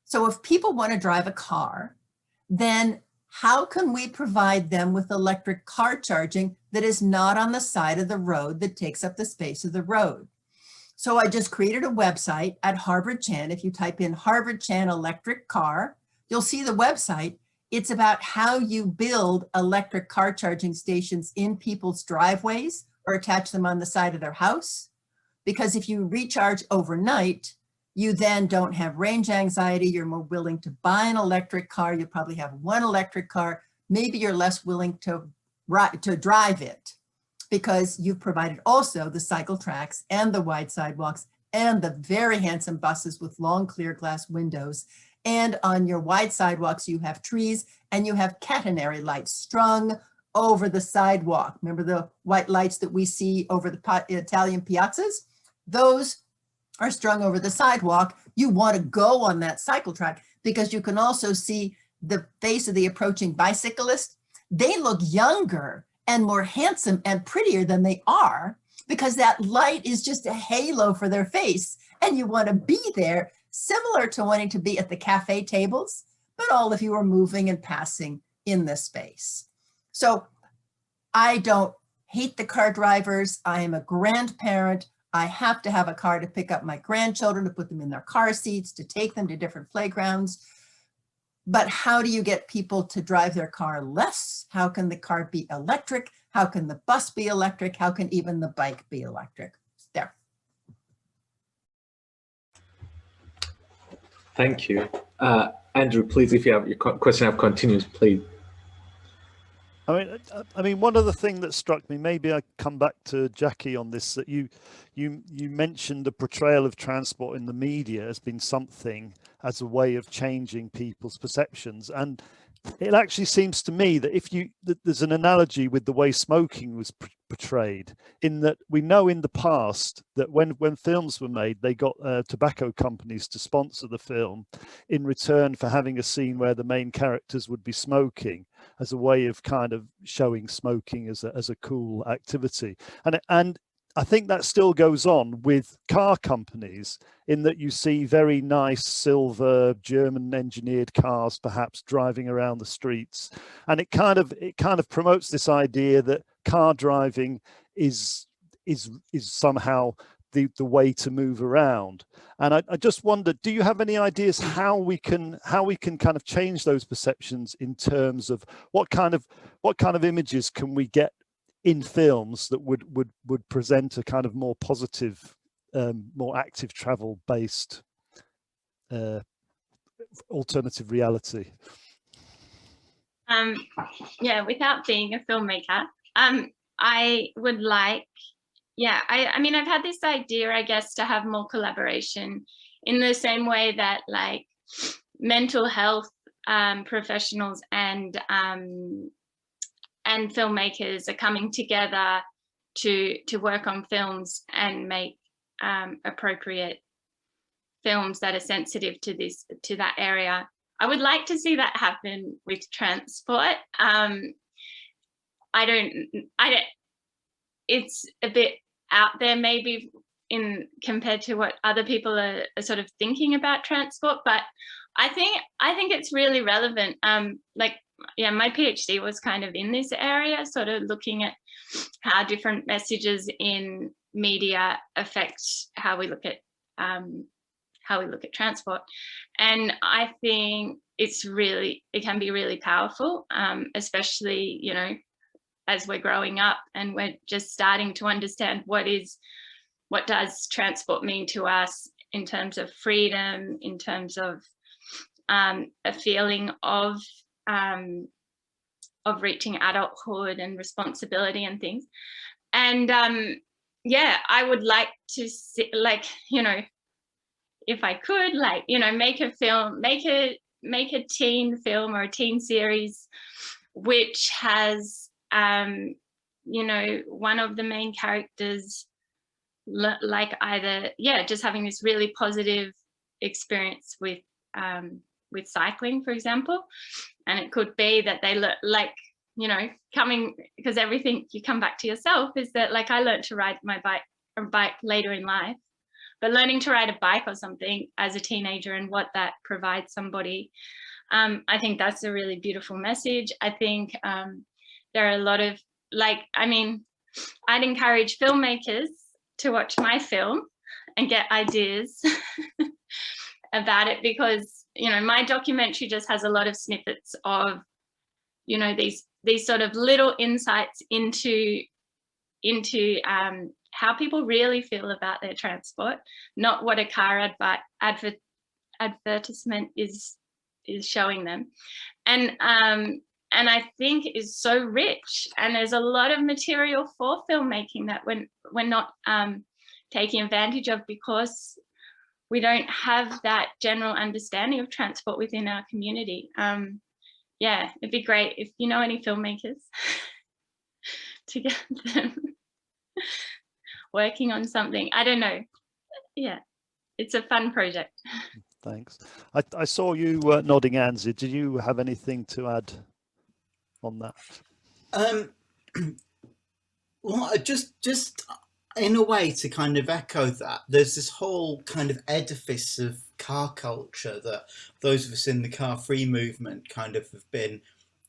So if people want to drive a car, then how can we provide them with electric car charging that is not on the side of the road that takes up the space of the road? So I just created a website at Harvard Chan. If you type in Harvard Chan electric car, you'll see the website. It's about how you build electric car charging stations in people's driveways or attach them on the side of their house. Because if you recharge overnight, you then don't have range anxiety. You're more willing to buy an electric car. You probably have one electric car. Maybe you're less willing to drive it because you've provided also the cycle tracks and the wide sidewalks and the very handsome buses with long clear glass windows. And on your wide sidewalks, you have trees and you have catenary lights strung over the sidewalk. Remember the white lights that we see over the Italian piazzas? Those are strung over the sidewalk. You want to go on that cycle track because you can also see the face of the approaching bicyclist. They look younger and more handsome and prettier than they are because that light is just a halo for their face. And you want to be there, similar to wanting to be at the cafe tables, but all of you are moving and passing in this space. So I don't hate the car drivers. I am a grandparent. I have to have a car to pick up my grandchildren, to put them in their car seats, to take them to different playgrounds. But how do you get people to drive their car less? How can the car be electric? How can the bus be electric? How can even the bike be electric? There. Thank you. Andrew, please, if you have your question have continues, please. I mean, one other thing that struck me, maybe I come back to Jacqui on this, that you mentioned the portrayal of transport in the media has been something as a way of changing people's perceptions. And it actually seems to me that there's an analogy with the way smoking was portrayed, in that we know in the past that when films were made, they got tobacco companies to sponsor the film in return for having a scene where the main characters would be smoking, as a way of kind of showing smoking as a cool activity. And I think that still goes on with car companies, in that you see very nice silver German engineered cars perhaps driving around the streets, and it kind of promotes this idea that car driving is somehow the way to move around. And I just wondered, do you have any ideas how we can kind of change those perceptions in terms of what kind of images can we get in films that would present a kind of more positive, more active travel based alternative reality? Yeah, without being a filmmaker, I would like, I mean, I've had this idea, I guess, to have more collaboration in the same way that like mental health professionals and filmmakers are coming together to work on films and make appropriate films that are sensitive to that area. I would like to see that happen with transport. It's a bit out there maybe compared to what other people are sort of thinking about transport, but I think it's really relevant. My PhD was kind of in this area, sort of looking at how different messages in media affect how we look at transport. And I think it can be really powerful, especially, you know, as we're growing up and we're just starting to understand what does transport mean to us in terms of freedom, in terms of a feeling of reaching adulthood and responsibility and things. And I would like to see, like, you know, if I could, like, you know, make a film, make a teen film or a teen series which has you know, one of the main characters like either just having this really positive experience with cycling, for example, and it could be that they like, you know, because everything you come back to yourself is that, like, I learned to ride my bike later in life, but learning to ride a bike or something as a teenager and what that provides somebody, I think that's a really beautiful message. I think there are a lot of, like, I mean, I'd encourage filmmakers to watch my film and get ideas about it, because, you know, my documentary just has a lot of snippets of, you know, these sort of little insights into how people really feel about their transport, not what a car advertisement is showing them. And I think is so rich, and there's a lot of material for filmmaking that we're not taking advantage of, because we don't have that general understanding of transport within our community. Yeah, it'd be great if you know any filmmakers to get them working on something. I don't know. Yeah, it's a fun project. Thanks. I saw you nodding, Anzir. Did you have anything to add on that? Well, just in a way to kind of echo that, there's this whole kind of edifice of car culture that those of us in the car free movement kind of have been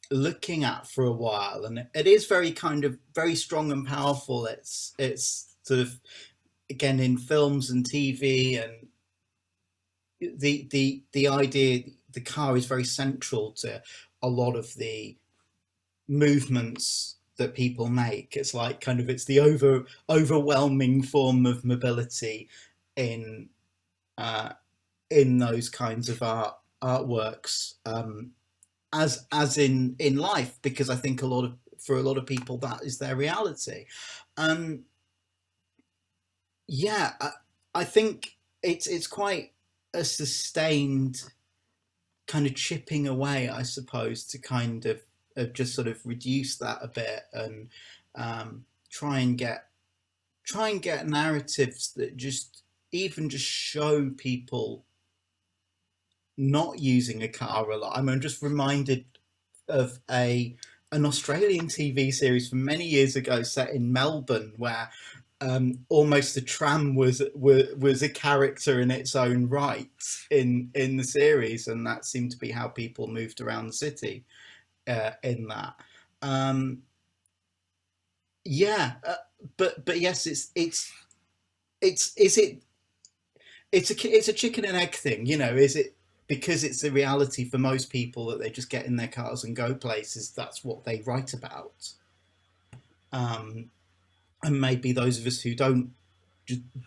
looking at for a while, and it is very kind of very strong and powerful. It's sort of, again, in films and TV, and the idea the car is very central to a lot of the movements that people make. It's like kind of, it's the overwhelming form of mobility in those kinds of artworks, as in life, because I think for a lot of people that is their reality. Yeah, I think it's quite a sustained kind of chipping away, I suppose, to kind of just sort of reduce that a bit, and try and get narratives that just show people not using a car a lot. I'm just reminded of an Australian TV series from many years ago set in Melbourne, where almost the tram was a character in its own right in the series, and that seemed to be how people moved around the city in that. Yeah, but yes, it's a chicken and egg thing, you know. Is it because it's the reality for most people that they just get in their cars and go places? That's what they write about. And maybe those of us who don't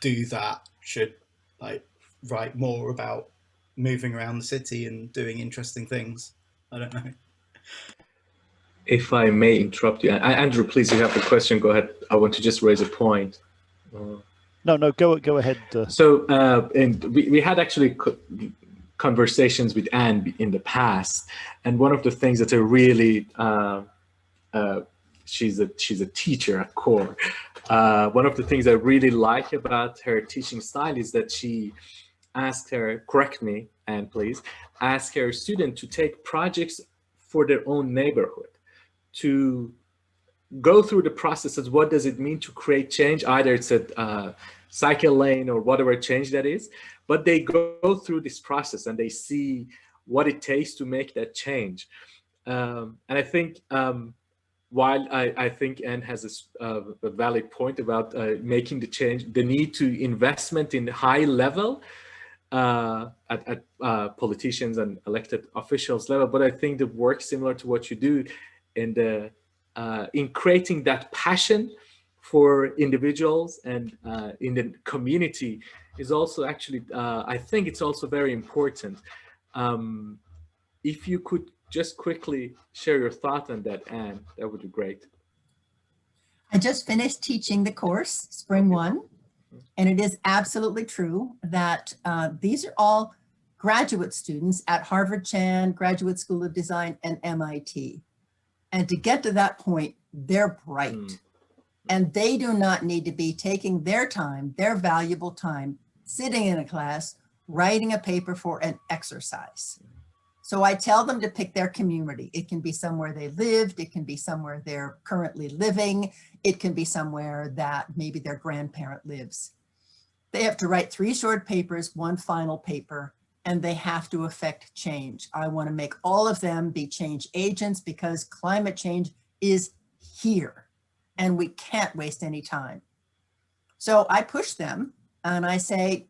do that should like write more about moving around the city and doing interesting things. I don't know. If I may interrupt you, Andrew, please, you have a question. Go ahead. I want to just raise a point. No, go ahead. So, and we had actually conversations with Anne in the past, and one of the things that I really she's a teacher at core. One of the things I really like about her teaching style is that she asked her, correct me, Anne, please, ask her student to take projects for their own neighborhood, to go through the processes. What does it mean to create change? Either it's a cycle lane or whatever change that is, but they go through this process and they see what it takes to make that change. And I think while I think Anne has a valid point about making the change, the need to investment in high level at politicians and elected officials level, but I think the work similar to what you do in creating that passion for individuals and in the community is also actually, I think it's also very important. If you could just quickly share your thought on that, Anne, that would be great. I just finished teaching the course, Spring 1, and it is absolutely true that these are all graduate students at Harvard Chan, Graduate School of Design, and MIT. And to get to that point, they're bright. And they do not need to be taking their time, their valuable time, sitting in a class, writing a paper for an exercise. So I tell them to pick their community. It can be somewhere they lived, it can be somewhere they're currently living, it can be somewhere that maybe their grandparent lives. They have to write 3 short papers, 1 final paper, and they have to affect change. I want to make all of them be change agents because climate change is here and we can't waste any time. So I push them and I say,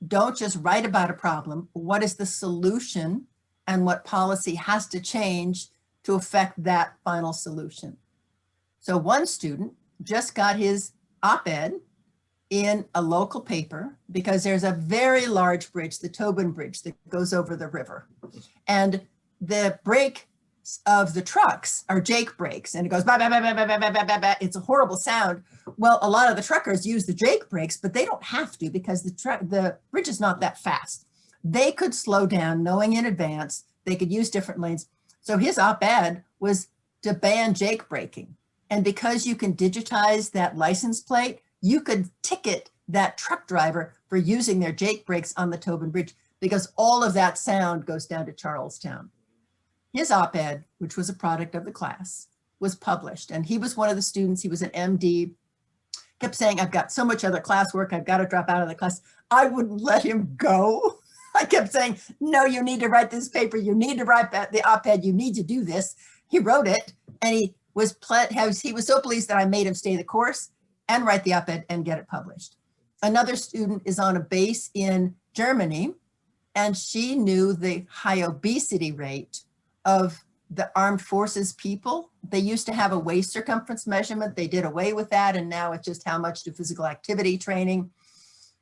don't just write about a problem. What is the solution and what policy has to change to affect that final solution? So one student just got his op-ed in a local paper because there's a very large bridge, the Tobin Bridge, that goes over the river. And the brake of the trucks are Jake brakes, and it goes bah, bah, bah, bah, bah, bah, bah, bah, bah. It's a horrible sound. Well, a lot of the truckers use the Jake brakes, but they don't have to because the bridge is not that fast. They could slow down knowing in advance, they could use different lanes. So his op-ed was to ban Jake braking. And because you can digitize that license plate, you could ticket that truck driver for using their Jake brakes on the Tobin Bridge because all of that sound goes down to Charlestown. His op-ed, which was a product of the class, was published. And he was one of the students, he was an MD, kept saying, I've got so much other classwork, I've got to drop out of the class. I wouldn't let him go. I kept saying, no, you need to write this paper. You need to write the op-ed. You need to do this. He wrote it and he was so pleased that I made him stay the course and write the op-ed and get it published. Another student is on a base in Germany, and she knew the high obesity rate of the armed forces people. They used to have a waist circumference measurement. They did away with that, and now it's just how much do physical activity training.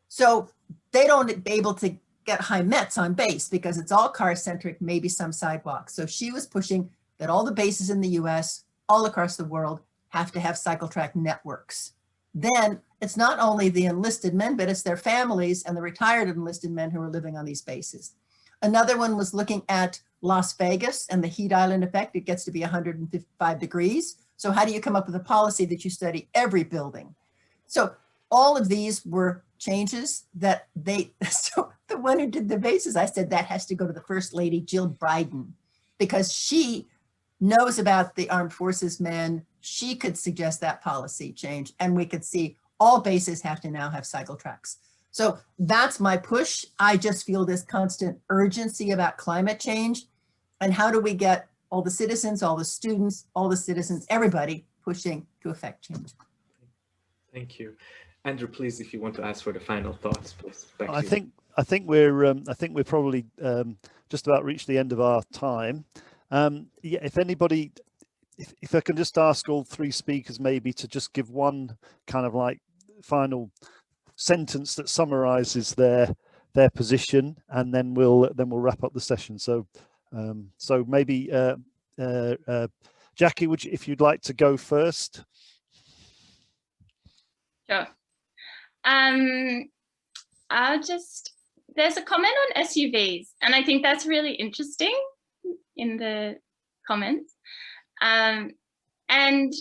So they don't be able to get high METs on base because it's all car-centric, maybe some sidewalks. So she was pushing that all the bases in the US, all across the world, have to have cycle track networks. Then it's not only the enlisted men, but it's their families and the retired enlisted men who are living on these bases. Another one was looking at Las Vegas and the heat island effect. It gets to be 155 degrees. So how do you come up with a policy that you study every building? So all of these were changes that so the one who did the bases, I said that has to go to the First Lady, Jill Biden, because she knows about the armed forces men. She could suggest that policy change, and we could see all bases have to now have cycle tracks. So that's my push. I just feel this constant urgency about climate change, and how do we get all the citizens, all the students, all the citizens, everybody pushing to affect change. Thank you. Andrew, please, if you want to ask for the final thoughts, please. I think we're probably just about reached the end of our time. Yeah, if anybody, if I can just ask all 3 speakers maybe to just give one kind of like final sentence that summarizes their position, and then we'll wrap up the session. So so maybe Jacqui, if you'd like to go first. Sure. There's a comment on SUVs, and I think that's really interesting in the comments. And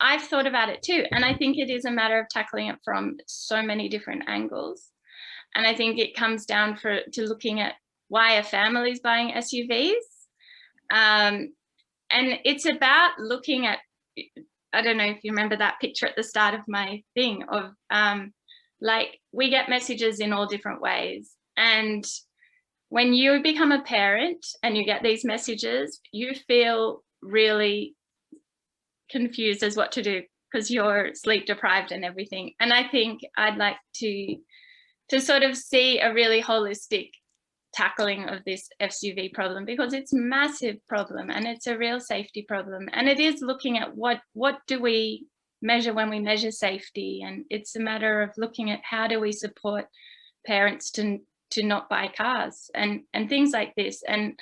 I've thought about it too. And I think it is a matter of tackling it from so many different angles. And I think it comes down to looking at why are families buying SUVs? And it's about looking at, I don't know if you remember that picture at the start of my thing of like we get messages in all different ways. And when you become a parent and you get these messages, you feel really confused as what to do because you're sleep deprived and everything. And I think I'd like to sort of see a really holistic tackling of this SUV problem, because it's a massive problem and it's a real safety problem. And it is looking at what do we measure when we measure safety, and it's a matter of looking at how do we support parents to not buy cars and things like this. And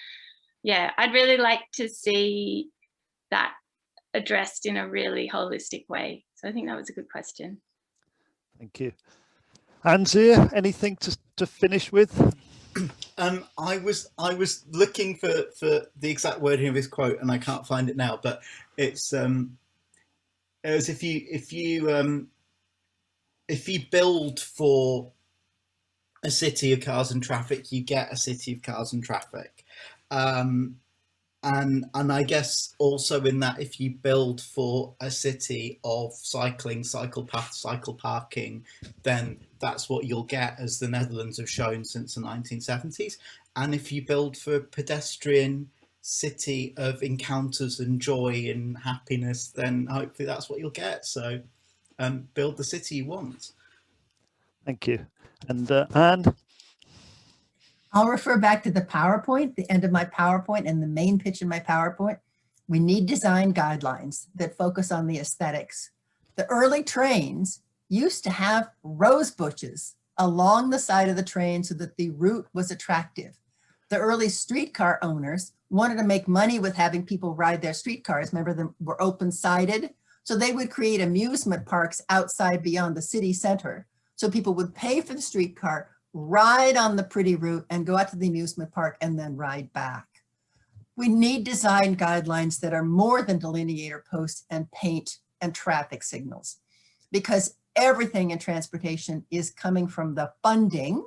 yeah, I'd really like to see that addressed in a really holistic way. So I think that was a good question. Thank you. Anzir, anything to finish with? I was looking for the exact wording of his quote, and I can't find it now. But it's as if you build for a city of cars and traffic, you get a city of cars and traffic. And I guess also in that, if you build for a city of cycling, cycle paths, cycle parking, then that's what you'll get, as the Netherlands have shown since the 1970s. And if you build for a pedestrian city of encounters and joy and happiness, then hopefully that's what you'll get. So build the city you want. Thank you. And Anne? I'll refer back to the PowerPoint, the end of my PowerPoint and the main pitch in my PowerPoint. We need design guidelines that focus on the aesthetics. The early trains used to have rose bushes along the side of the train so that the route was attractive. The early streetcar owners wanted to make money with having people ride their streetcars. Remember, them were open-sided. So they would create amusement parks outside beyond the city center. So people would pay for the streetcar, ride on the pretty route, and go out to the amusement park and then ride back. We need design guidelines that are more than delineator posts and paint and traffic signals, because everything in transportation is coming from the funding,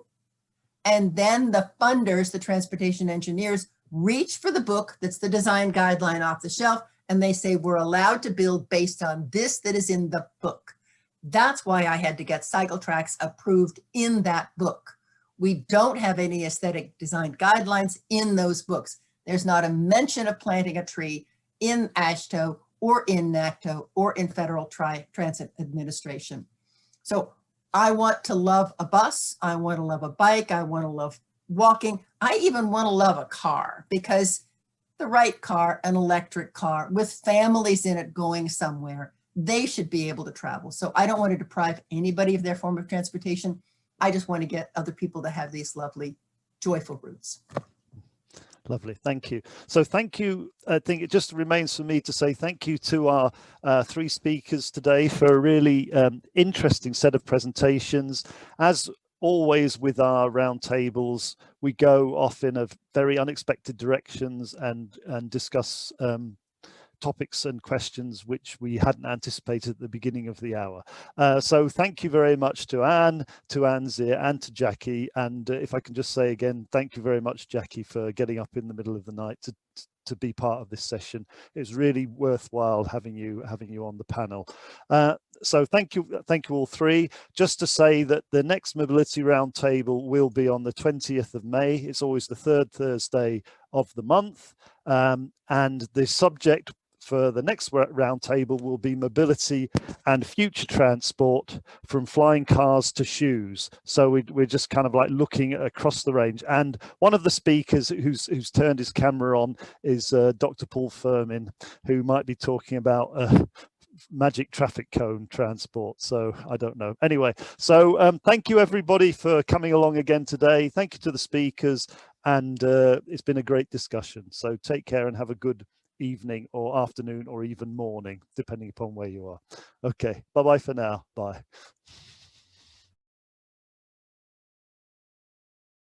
and then the funders, the transportation engineers, reach for the book that's the design guideline off the shelf, and they say, we're allowed to build based on this that is in the book. That's why I had to get cycle tracks approved in that book. We don't have any aesthetic design guidelines in those books. There's not a mention of planting a tree in AASHTO or in NACTO or in Federal Transit Administration. So I want to love a bus. I want to love a bike. I want to love walking. I even want to love a car, because the right car, an electric car with families in it going somewhere, they should be able to travel. So I don't want to deprive anybody of their form of transportation. I just want to get other people to have these lovely, joyful routes. Lovely, thank you. So thank you. I think it just remains for me to say thank you to our three speakers today for a really interesting set of presentations. As always with our roundtables, we go off in a very unexpected directions and discuss topics and questions which we hadn't anticipated at the beginning of the hour. So thank you very much to Anne, to Anzir, and to Jacqui. And if I can just say again, thank you very much, Jacqui, for getting up in the middle of the night to be part of this session. It was really worthwhile having you on the panel. So thank you all three. Just to say that the next Mobility Roundtable will be on the 20th of May. It's always the third Thursday of the month. And the subject for the next roundtable will be mobility and future transport, from flying cars to shoes. So we're just kind of like looking across the range. And one of the speakers who's turned his camera on is Dr. Paul Firmin, who might be talking about magic traffic cone transport. So I don't know. Anyway, so thank you everybody for coming along again today. Thank you to the speakers, and it's been a great discussion. So take care and have a good evening or afternoon or even morning, depending upon where you are. Okay, bye-bye for now. Bye.